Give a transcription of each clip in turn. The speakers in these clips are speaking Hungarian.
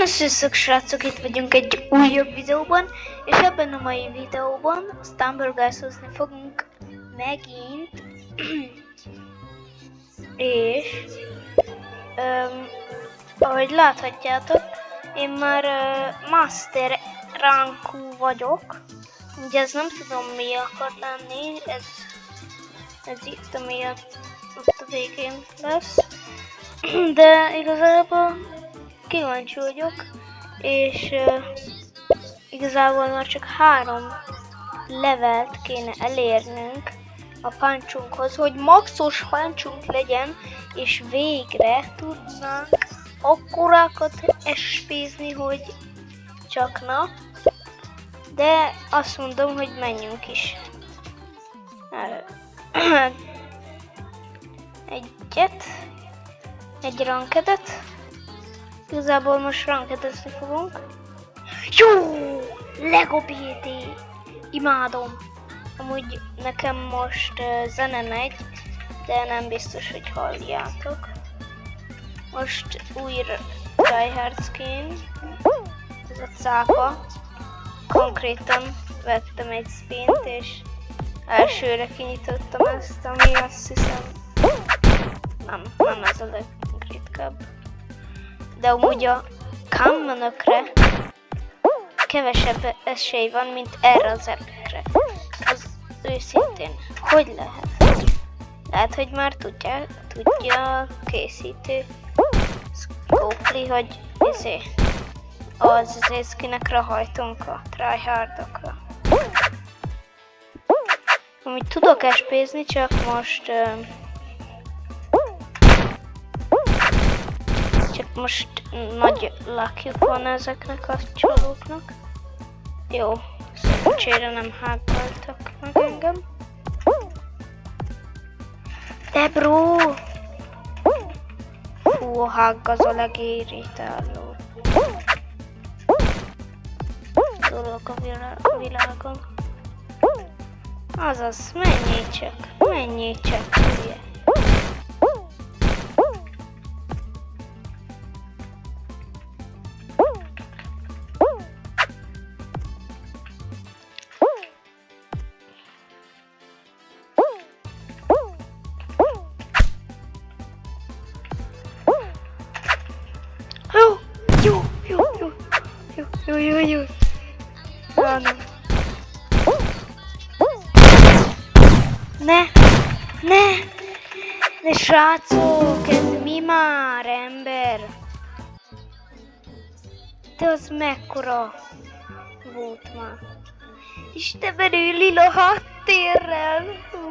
Sziasztok srácok, itt vagyunk egy újabb videóban, és ebben a mai videóban Stumbleguys-ozni fogunk megint, és ahogy láthatjátok, én már Master rankú vagyok, ugye ez nem tudom mi akar lenni, ez itt ami ott a végén lesz, de igazából kíváncsi vagyok, és igazából már csak 3 levelt kéne elérnünk a pancsunkhoz, hogy maxos pancsunk legyen, és végre tudnánk akkorákat SP-zni, hogy csak na, de azt mondom, hogy menjünk is. Egy rankedet. Igazából most rankedezni fogunk. Jó! Lego BT! Imádom! Amúgy nekem most zene megy, de nem biztos, hogy halljátok. Most újra tryhard skin. Ez a cápa. Konkrétan vettem egy spint, és elsőre kinyitottam ezt, ami azt hiszem... Nem ez a legritkább. De amúgy a commonokre kevesebb esély van, mint erre az epikre. Az őszintén. Hogy lehet? Lehet, hogy már tudja a készítő Scopely, hogy az skinekre hajtunk a tryhardokra. Amúgy tudok SP-zni, csak most nagy luckjuk van ezeknek a csalóknak. Jó, szerencsére nem hágoltak meg engem. De bro! Fú, a hág az a legirritáló dolog a világon. Azaz, menjél csak, hülye. Jó. Nem. Ne srácok, ez mi már, ember? De az mekkora volt már? Istenben ő lila háttérrel!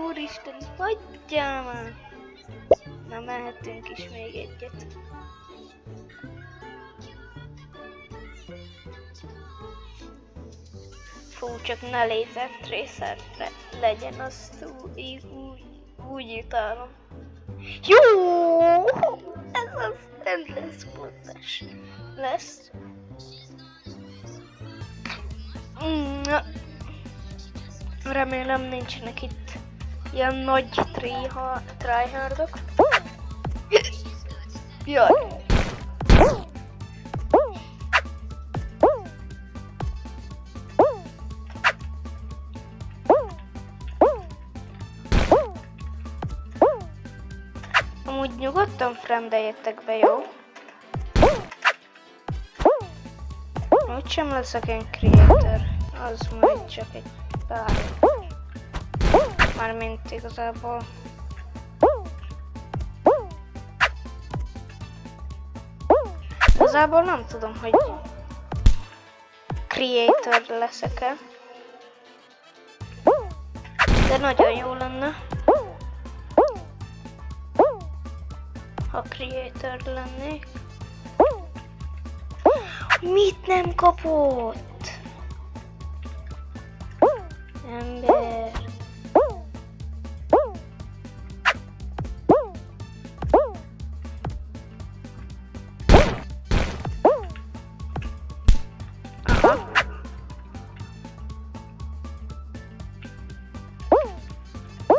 Úristen, hagyjál már! Na, mehetünk is még egyet. Fú, csak ne lézer tracer legyen, azt úgy utálom. Jó! Ez az endless pontos lesz. Remélem nincsenek itt ilyen nagy tryhardok. Jaj! Amúgy nyugodtan friendeljetek be, jó? Úgysem leszek én creator, az majd csak egy pár. Mármint igazából. Igazából nem tudom, hogy creator leszek-e. De nagyon jó lenne, ha creator lennék. Mit nem kapott? Ember.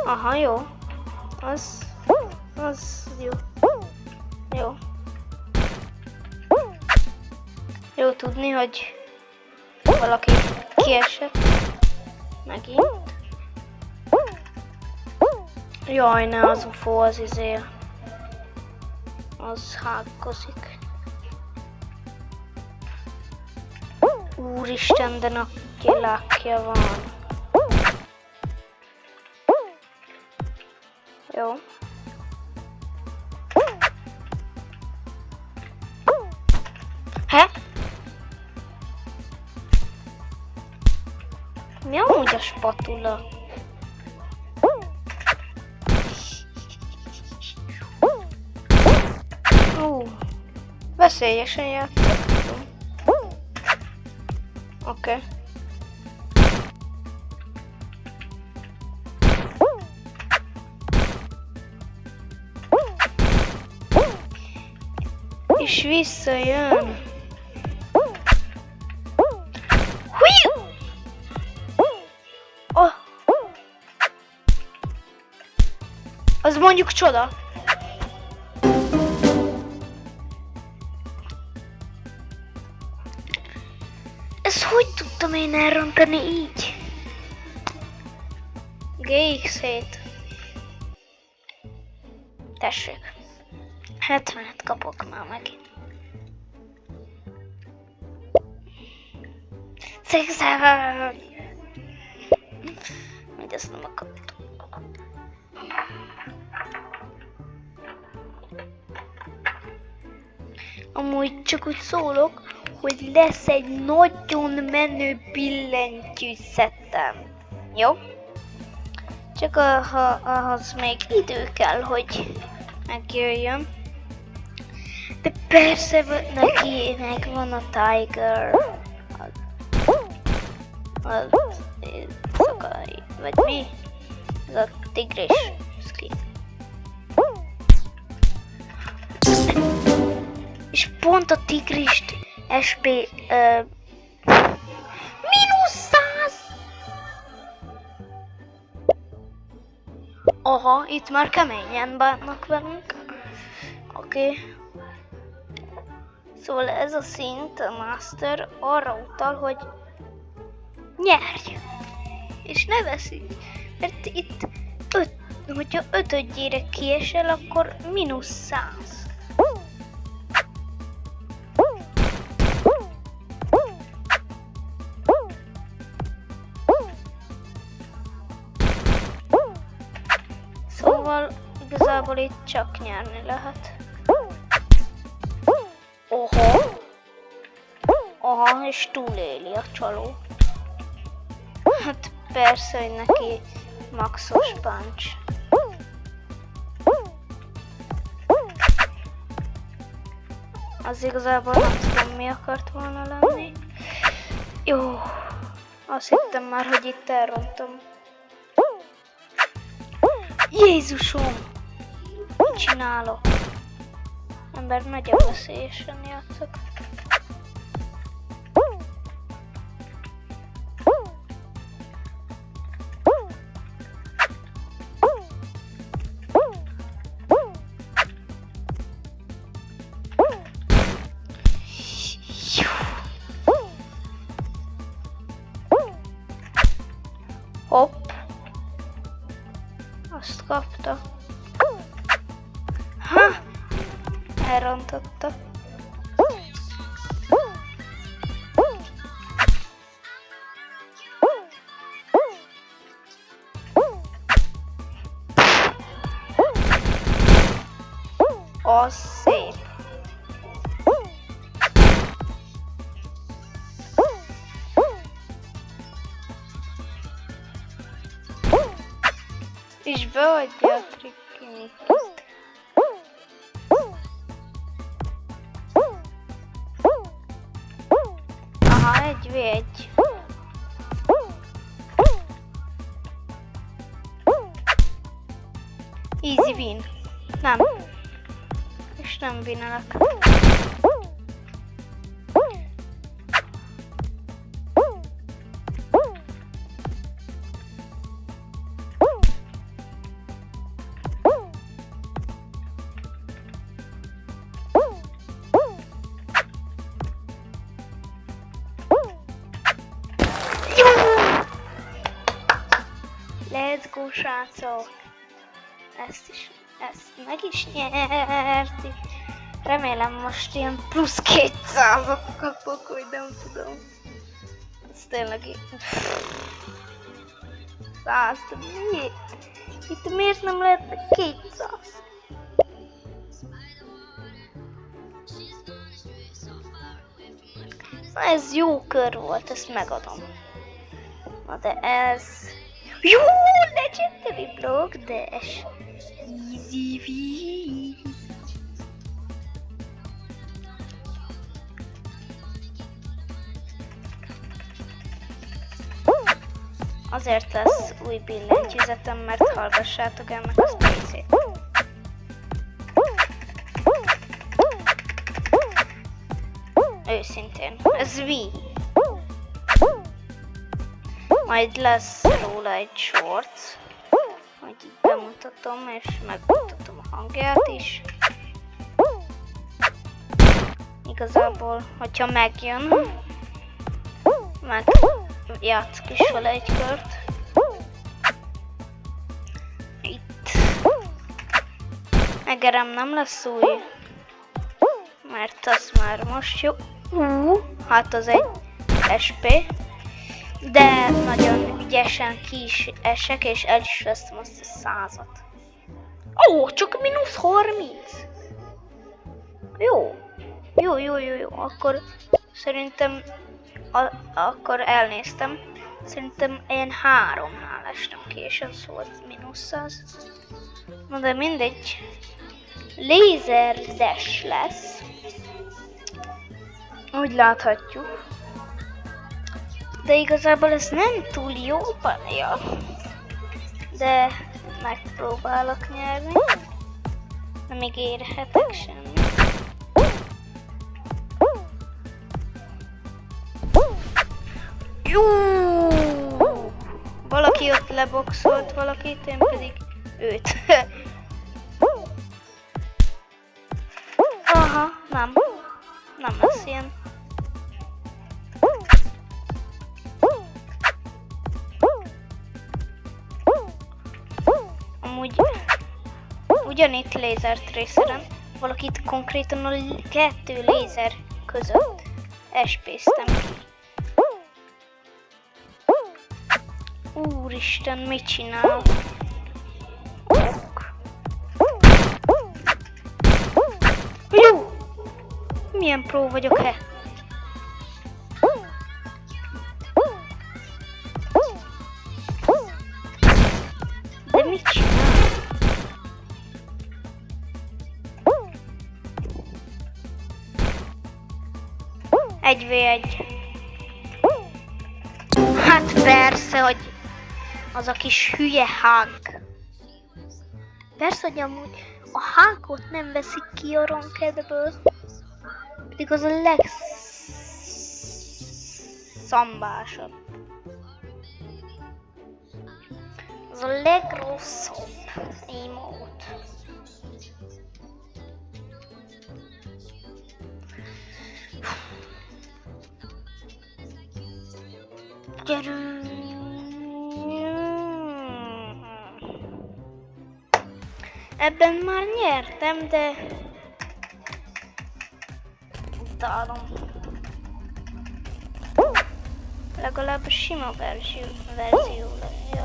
Aha, jó. Az jó. Jó. Jó tudni, hogy valaki kiesett. Megint. Jaj, ne, az UFO az az hágkozik. Úristen, de neki lákja van. Jó. Mi amúgy a spatula? Veszélyesen játszottunk. Oké. És visszajön. Oh. Az mondjuk csoda. Ezt hogy tudtam én elrontani így? GX7. Tessék. 70-et kapok már megint. Székszám! Majd ezt nem akartam. Amúgy csak úgy szólok, hogy lesz egy nagyon menő billentyű szettem. Jó? Csak ahhoz még idő kell, hogy megjöjjön. De persze neki megvan a Tiger. Vagy mi? Ez a tigris skin. És pont a tigrist SP -100! Aha, itt már keményen bánnak velünk. Oké. Szóval ez a szint, a Master arra utal, hogy nyerj! És ne veszíts, mert itt hogyha ötödjére kiesel, akkor -100. Szóval igazából itt csak nyerni lehet. Aha, és túléli a csaló. Hát persze, hogy neki maxos punch. Az igazából nem tudom, mi akart volna lenni. Jó, azt hittem már, hogy itt elrontom. Jézusom! Mit csinálok? Ember nagyon veszélyesen játszok. Hopp! Azt kapta. Ha! Elrontotta. Az szép. És beadja a trikkinyit. Aha, 1v1. Easy win. Nem. És nem winelek. let's go, srácok! Ezt meg is nyertük. Remélem most ilyen plusz 200-at kapok, hogy nem tudom. Ez tényleg így. 100, de miért? Itt miért nem lehet 200? Na ez jó kör volt, ezt megadom. Na de ez... Jó, legendary block dash. Easy V. Azért lesz új billentyűzetem, mert hallgassátok el meg a Space-ét. Őszintén, ez V. Majd lesz róla egy short, hogy így bemutatom és megmutatom a hangját is. Igazából, hogyha megjön, meg játszok is vele egy kört. Itt. Egerem nem lesz új, mert az már most jó. Hát az egy SP. De nagyon ügyesen ki is esek, és el is vesztem azt a 100-at. Ó, csak -30! Jó, akkor szerintem, akkor elnéztem. Szerintem ilyen 3-nál estem ki, és az volt -100. Na de mindegy. Laser dash lesz. Úgy láthatjuk. De igazából ez nem túl jó pálya. De megpróbálok nyerni. Nem ígérhetek semmit. Jó! Valaki ott leboxolt valakit, én pedig őt. Aha, nem. Nem lesz ilyen. Amúgy ugyanitt Laser Traceren valakit konkrétan a 2 lézer között SP-ztem ki. Úristen, mit csinál? Jó! Milyen pró vagyok-e? De mit csinál? 1v1. Hát persze, hogy az a kis hülye Hank. Persze, hogy amúgy a Hankot nem veszik ki a rankedből. Pedig az a legszambásabb. Az a legrosszabb emote. Gyerünk! Ebben már nyertem, de utálom. Legalább a sima verzió legyen.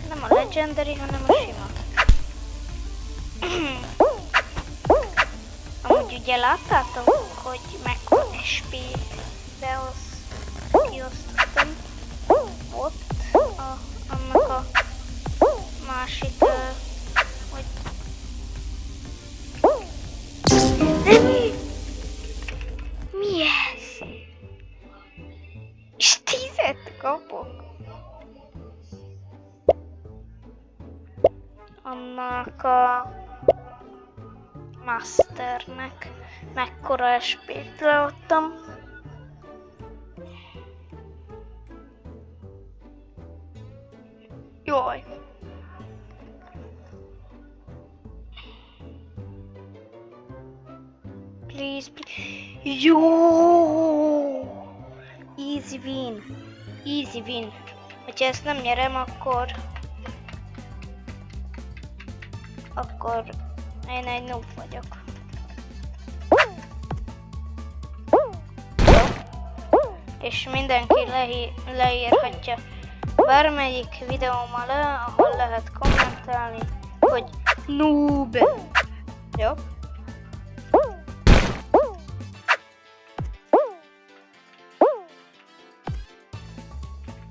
Nem a legendary, hanem a sima. Amúgy ugye láttátok, hogy mekkora SP-t kiosztottam ott annak a másik, hogy... De mi ez? És 10-et kapok? Annak a Masternek mekkora SP-t leadtam. Jaj. Please, please. Jó! Easy win. Easy win. Vagy hogyha ezt nem nyerem, akkor én egy noob vagyok. És mindenki leírhatja bármelyik videóm alá, ahol lehet kommentálni, hogy noob. Jó?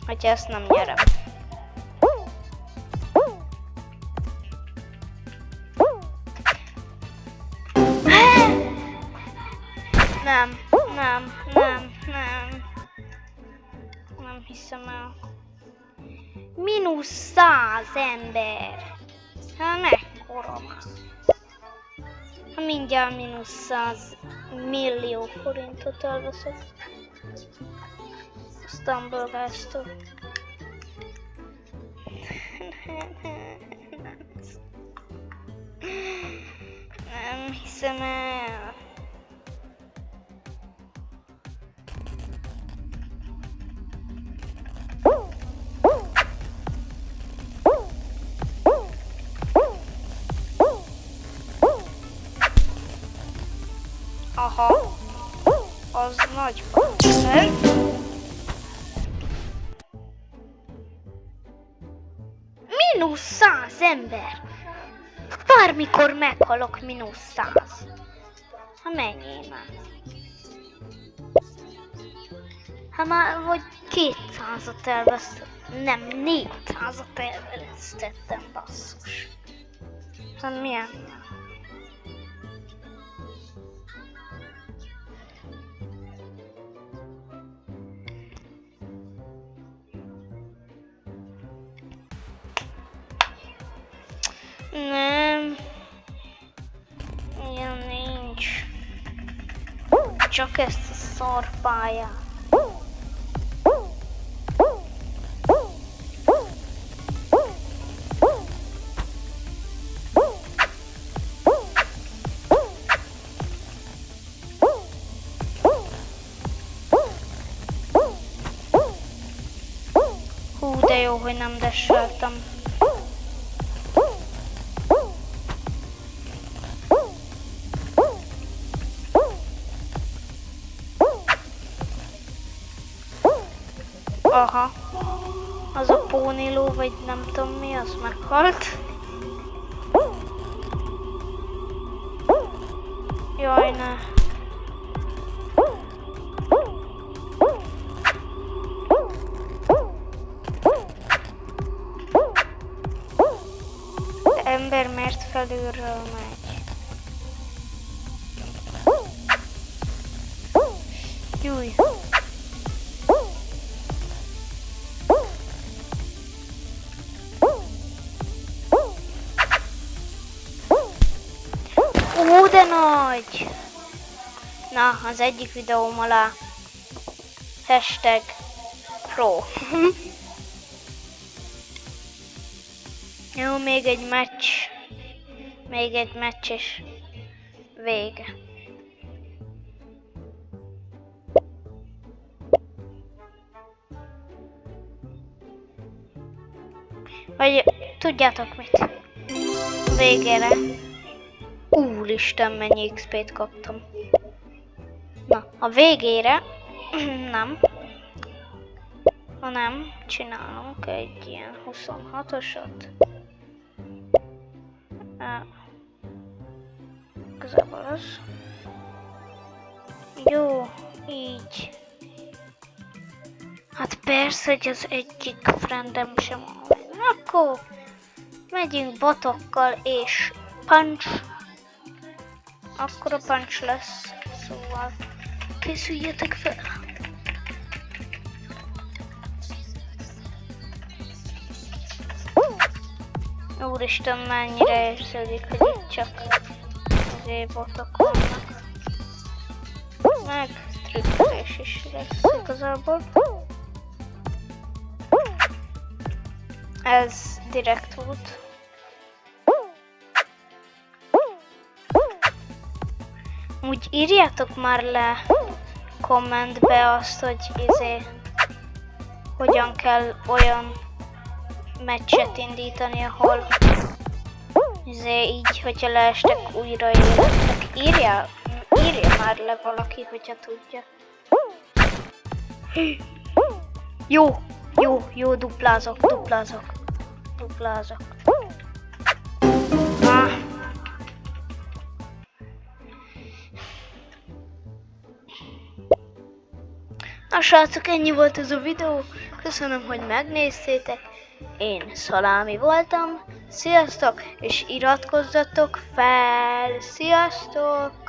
Hogyha ezt nem nyerem. Nem hiszem el. -100 ember. Hát mekkora már. Ha mindjárt -100 millió forintot elveszek. Stumbleguys-tól. Nem hiszem el. Aha, az nagy faktor. -100 ember! Bármikor meghalok -100. Ha mennyi már? Ha már vagy 200-at elvesztettem, nem 400-at elvesztettem, basszus. Hát milyen? Nem. Ilyen nincs. Csak ezt a szarpályát. Hú, de jó, hogy nem desseltem. Aha, az a póniló, vagy nem tudom mi, az meghalt. Jaj, ne. De ember miért felülről megy? Júj. Ó, de nagy! Na, az egyik videóm alá #pro. Jó, még egy meccs. Még egy meccs és vége. Vagy tudjátok mit? Végére. Úristen, mennyi XP-t kaptam. Na, a végére nem, hanem csinálunk egy ilyen 26-osat. Igazából az. Jó, így. Hát persze, hogy az egyik friendem sem van. Akkor megyünk botokkal és punch. Akkor a punch lesz, szóval készüljetek fel! Úristen, mennyire érződik, hogy itt csak azért botok vannak. Meg trükkelés is lesz igazából. Ez direkt volt. Úgy írjátok már le kommentbe azt, hogy hogyan kell olyan meccset indítani, ahol így, hogyha leestek, újra életek. Írja már le valaki, hogyha tudja. Jó, duplázok. Na srácok, ennyi volt ez a videó. Köszönöm, hogy megnéztétek. Én Szalámi voltam. Sziasztok, és iratkozzatok fel. Sziasztok!